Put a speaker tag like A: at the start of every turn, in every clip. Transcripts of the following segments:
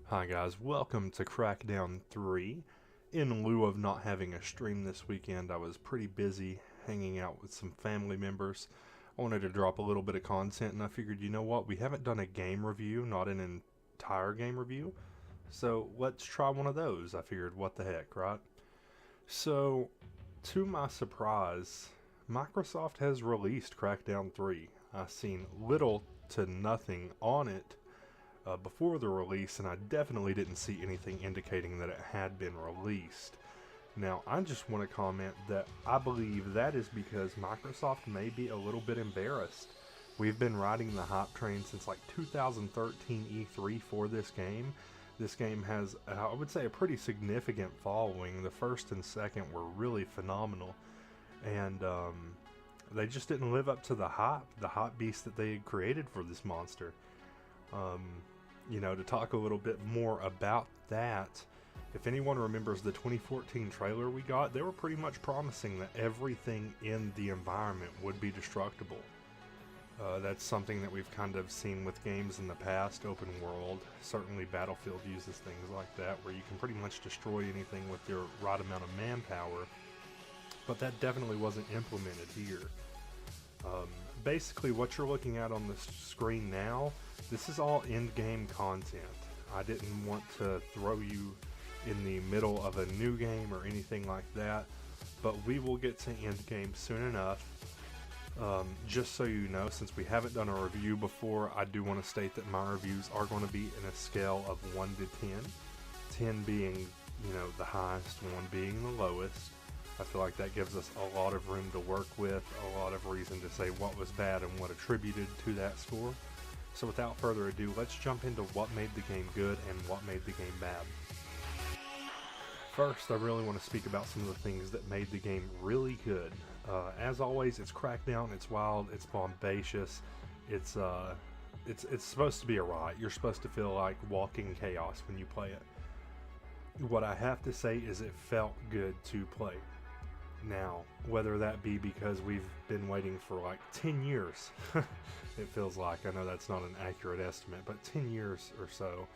A: Hi guys, welcome to Crackdown 3. In lieu of not having a stream this weekend, I was pretty busy hanging out with some family members. I wanted to drop a little bit of content and I figured, you know what, we haven't done a game review, not an entire game review, so let's try one of those. I figured, what the heck, right? So, to my surprise, Microsoft has released Crackdown 3. I've seen little to nothing on it before the release, and I definitely didn't see anything indicating that it had been released. Now, I just want to comment that I believe that is because Microsoft may be a little bit embarrassed. We've been riding the hype train since like 2013 E3 for this game. This game has, I would say, a pretty significant following. The first and second were really phenomenal, and they just didn't live up to the hype beast that they had created for this monster. Um, to talk a little bit more about that, if anyone remembers the 2014 trailer we got, they were pretty much promising that everything in the environment would be destructible. That's something that we've kind of seen with games in the past, open world. Certainly Battlefield uses things like that, where you can pretty much destroy anything with your right amount of manpower, but that definitely wasn't implemented here. Basically what you're looking at on the screen now, this is all end-game content. I didn't want to throw you in the middle of a new game or anything like that, but we will get to end-game soon enough. Just so you know, since we haven't done a review before, I do want to state that my reviews are going to be in a scale of 1 to 10. 10 being, the highest, 1 being the lowest. I feel like that gives us a lot of room to work with, a lot of reason to say what was bad and what attributed to that score. So without further ado, let's jump into what made the game good and what made the game bad. First, I really want to speak about some of the things that made the game really good. As always, it's Crackdown, it's wild, it's bombacious, it's supposed to be a riot. You're supposed to feel like walking chaos when you play it. What I have to say is it felt good to play. Now, whether that be because we've been waiting for like 10 years, it feels like, I know that's not an accurate estimate, but 10 years or so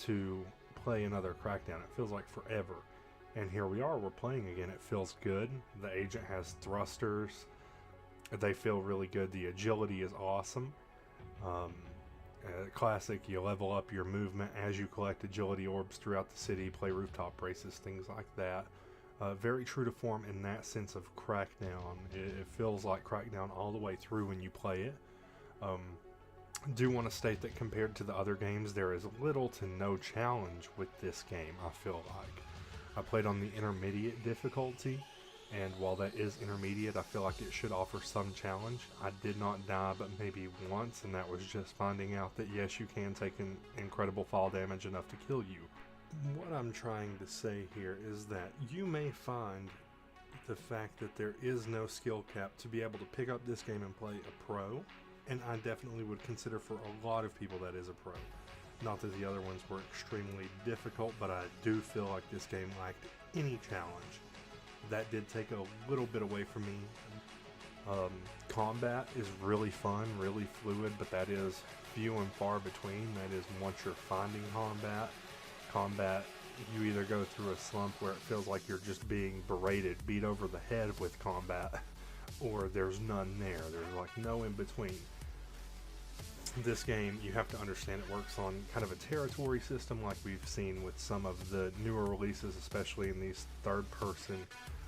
A: to play another Crackdown. It feels like forever. And here we are, we're playing again. It feels good. The agent has thrusters. They feel really good. The agility is awesome. Classic, you level up your movement as you collect agility orbs throughout the city, play rooftop races, things like that. Very true to form in that sense of Crackdown. It feels like Crackdown all the way through when you play it. Do want to state that compared to the other games, there is little to no challenge with this game, I feel like. I played on the intermediate difficulty, and while that is intermediate, I feel like it should offer some challenge. I did not die but maybe once, and that was just finding out that yes, you can take an incredible fall damage enough to kill you. What I'm trying to say here is that you may find the fact that there is no skill cap to be able to pick up this game and play a pro, and I definitely would consider for a lot of people that is a pro. Not that the other ones were extremely difficult, but I do feel like this game lacked any challenge. That did take a little bit away from me. Combat is really fun, really fluid, but that is few and far between. That is, once you're finding combat, you either go through a slump where it feels like you're just being berated, beat over the head with combat, or there's none there. There's like no in between. This game, you have to understand, it works on kind of a territory system like we've seen with some of the newer releases, especially in these third-person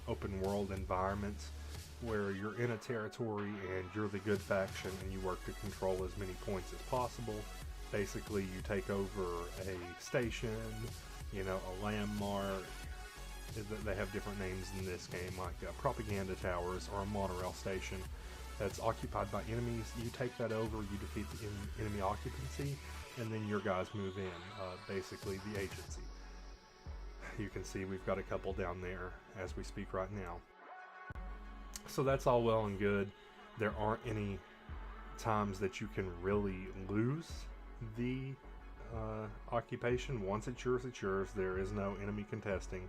A: open world environments, where you're in a territory and you're the good faction and you work to control as many points as possible. Basically, you take over a station, a landmark. They have different names in this game, like propaganda towers or a monorail station that's occupied by enemies. You take that over, you defeat the enemy occupancy, and then your guys move in, basically the agency. You can see we've got a couple down there as we speak right now. So that's all well and good. There aren't any times that you can really lose the occupation. Once it's yours, it's yours. There is no enemy contesting.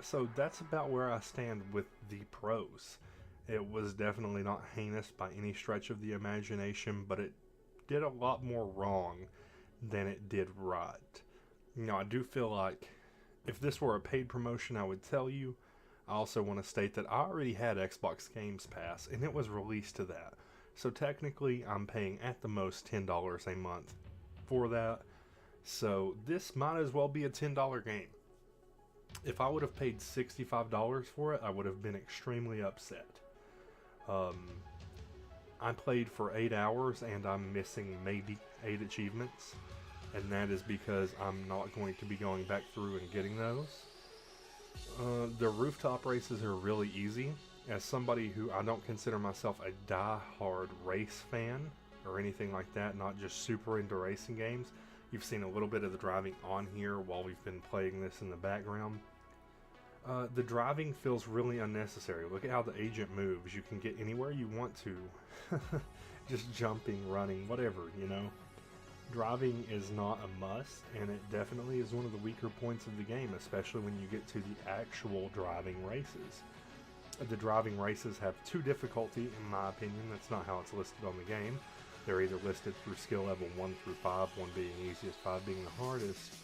A: So that's about where I stand with the pros. It was definitely not heinous by any stretch of the imagination, but it did a lot more wrong than it did right. I do feel like if this were a paid promotion, I would tell you. I also want to state that I already had Xbox Games Pass, and it was released to that. So technically, I'm paying at the most $10 a month for that. So this might as well be a $10 game. If I would have paid $65 for it, I would have been extremely upset. I played for 8 hours and I'm missing maybe 8 achievements. And that is because I'm not going to be going back through and getting those. The rooftop races are really easy. As somebody who I don't consider myself a die-hard race fan or anything like that, not just super into racing games, you've seen a little bit of the driving on here while we've been playing this in the background. The driving feels really unnecessary. Look at how the agent moves. You can get anywhere you want to. Just jumping, running, whatever, Driving is not a must, and it definitely is one of the weaker points of the game, especially when you get to the actual driving races. The driving races have 2 difficulty, in my opinion. That's not how it's listed on the game. They're either listed through skill level 1 through 5, 1 being easiest, 5 being the hardest.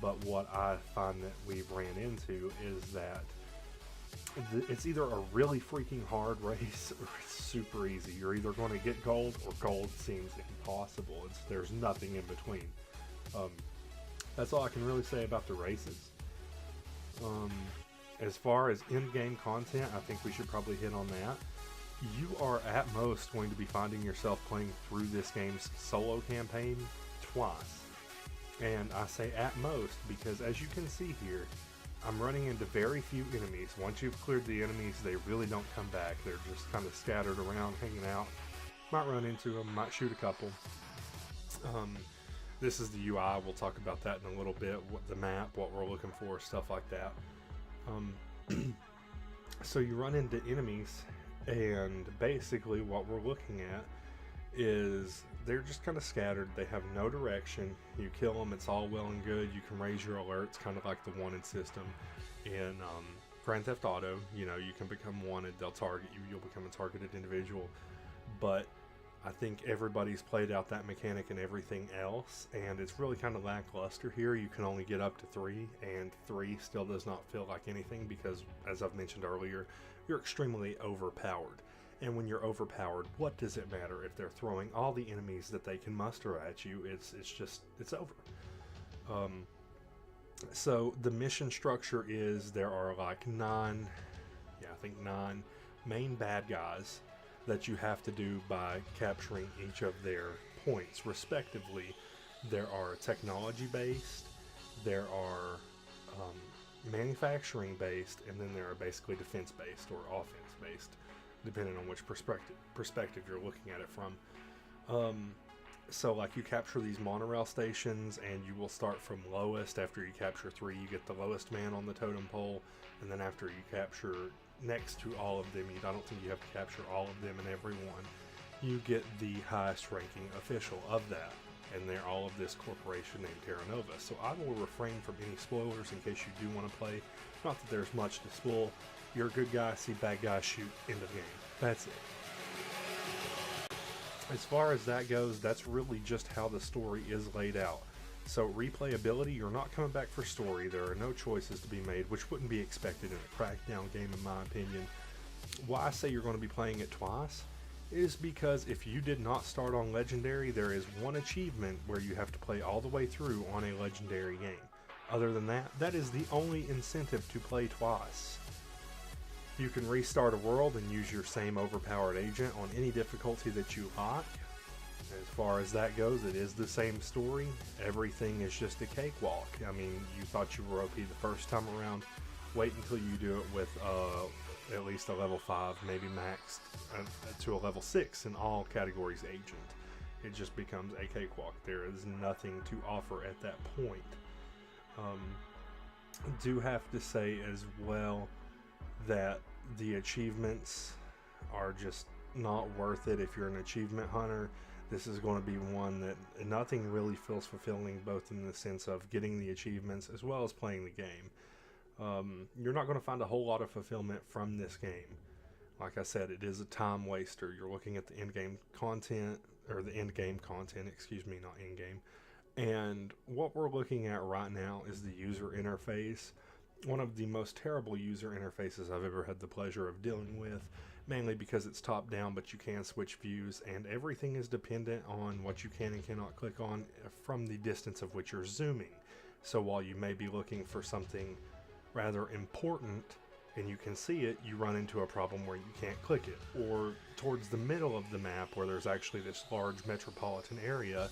A: But what I find that we've ran into is that it's either a really freaking hard race or it's super easy. You're either going to get gold or gold seems impossible. There's nothing in between. That's all I can really say about the races. As far as in-game content, I think we should probably hit on that. You are at most going to be finding yourself playing through this game's solo campaign twice. And I say at most because, as you can see here, I'm running into very few enemies. Once you've cleared the enemies, they really don't come back. They're just kind of scattered around, hanging out. Might run into them, might shoot a couple. This is the UI. We'll talk about that in a little bit. What the map, what we're looking for, stuff like that. So you run into enemies, and basically what we're looking at is they're just kind of scattered. They have no direction. You kill them, it's all well and good. You can raise your alerts, kind of like the wanted system in Grand Theft Auto. You can become wanted, they'll target you, you'll become a targeted individual. But I think everybody's played out that mechanic and everything else, and it's really kind of lackluster here. You can only get up to 3, and 3 still does not feel like anything because, as I've mentioned earlier, you're extremely overpowered. And when you're overpowered, what does it matter if they're throwing all the enemies that they can muster at you? It's over. So the mission structure is there are like 9 main bad guys that you have to do by capturing each of their points respectively. There are technology based, there are manufacturing based, and then there are basically defense based or offense based, depending on which perspective you're looking at it from. So like you capture these monorail stations, and you will start from lowest. After you capture 3, you get the lowest man on the totem pole, and then after you capture next to all of them, I don't think you have to capture all of them and every one, you get the highest ranking official of that, and they're all of this corporation named Terra Nova. So I will refrain from any spoilers in case you do want to play. Not that there's much to spoil. You're a good guy, see bad guys, shoot, end of game. That's it. As far as that goes, that's really just how the story is laid out. So replayability, you're not coming back for story. There are no choices to be made, which wouldn't be expected in a Crackdown game in my opinion. Why I say you're going to be playing it twice is because if you did not start on Legendary, there is one achievement where you have to play all the way through on a Legendary game. Other than that, that is the only incentive to play twice. You can restart a world and use your same overpowered agent on any difficulty that you like. As far as that goes, it is the same story. Everything is just a cakewalk. I mean, you thought you were OP the first time around. Wait until you do it with at least a level 5, maybe maxed to a level 6 in all categories agent. It just becomes a cakewalk. There is nothing to offer at that point. Do have to say as well that the achievements are just not worth it. If you're an achievement hunter, this is going to be one that nothing really feels fulfilling, both in the sense of getting the achievements as well as playing the game. You're not going to find a whole lot of fulfillment from this game. Like I said, it is a time waster. You're looking at the end game content, or the end game content, excuse me, not in game. And what we're looking at right now is the user interface. One of the most terrible user interfaces I've ever had the pleasure of dealing with, mainly because it's top down, but you can switch views, and everything is dependent on what you can and cannot click on from the distance of which you're zooming. So while you may be looking for something rather important and you can see it, you run into a problem where you can't click it. Or towards the middle of the map, where there's actually this large metropolitan area,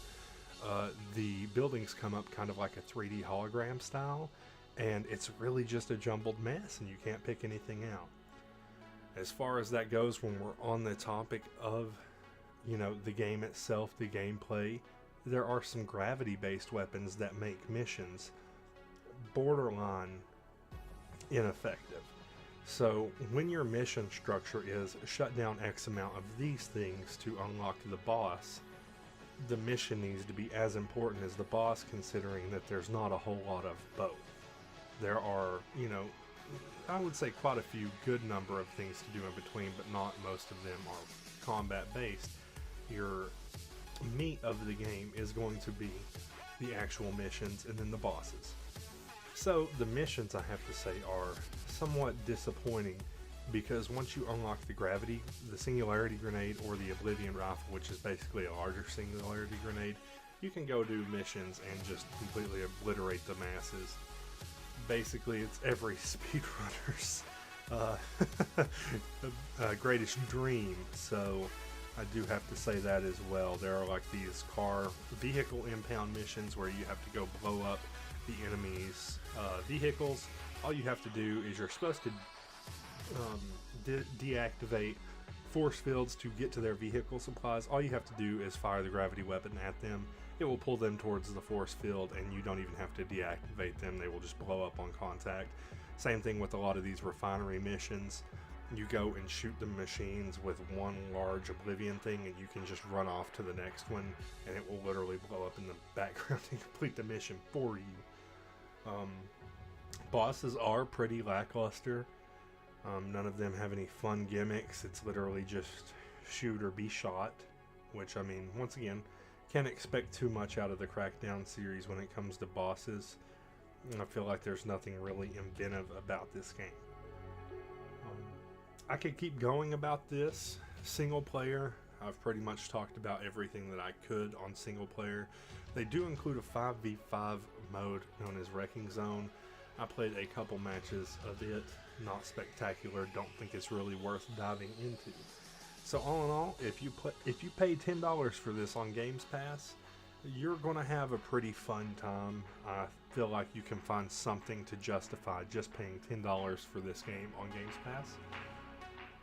A: the buildings come up kind of like a 3D hologram style, and it's really just a jumbled mess and you can't pick anything out. As far as that goes, when we're on the topic of, the game itself, the gameplay, there are some gravity-based weapons that make missions borderline ineffective. So when your mission structure is shut down X amount of these things to unlock the boss, the mission needs to be as important as the boss, considering that there's not a whole lot of both. There are, I would say quite a few good number of things to do in between, but not most of them are combat based. Your meat of the game is going to be the actual missions and then the bosses. So the missions, I have to say, are somewhat disappointing, because once you unlock the singularity grenade, or the oblivion rifle, which is basically a larger singularity grenade, you can go do missions and just completely obliterate the masses. Basically, it's every speedrunner's greatest dream. So I do have to say that as well. There are like these vehicle impound missions where you have to go blow up the enemy's vehicles. All you have to do is you're supposed to deactivate force fields to get to their vehicle supplies. All you have to do is fire the gravity weapon at them. It will pull them towards the force field, and you don't even have to deactivate them. They will just blow up on contact. Same thing with a lot of these refinery missions. You go and shoot the machines with one large oblivion thing, and you can just run off to the next one, and it will literally blow up in the background and complete the mission for you. Bosses are pretty lackluster. None of them have any fun gimmicks. It's literally just shoot or be shot, which, I mean, once again, can't expect too much out of the Crackdown series when it comes to bosses. I feel like there's nothing really inventive about this game. I could keep going about this. Single player, I've pretty much talked about everything that I could on single player. They do include a 5v5 mode known as Wrecking Zone. I played a couple matches of it. Not spectacular. Don't think it's really worth diving into. So all in all, if you pay $10 for this on Games Pass, you're going to have a pretty fun time. I feel like you can find something to justify just paying $10 for this game on Games Pass.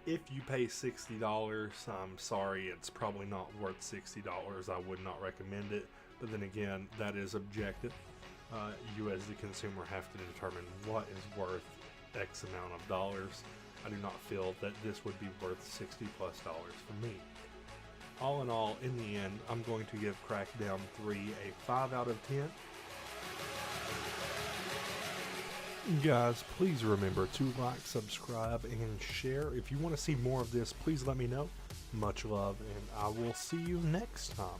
A: If you pay $60, I'm sorry, it's probably not worth $60. I would not recommend it. But then again, that is objective. You as the consumer have to determine what is worth X amount of dollars. I do not feel that this would be worth $60+ for me. All in all, in the end, I'm going to give Crackdown 3 a 5 out of 10. Guys, please remember to like, subscribe, and share. If you want to see more of this, please let me know. Much love, and I will see you next time.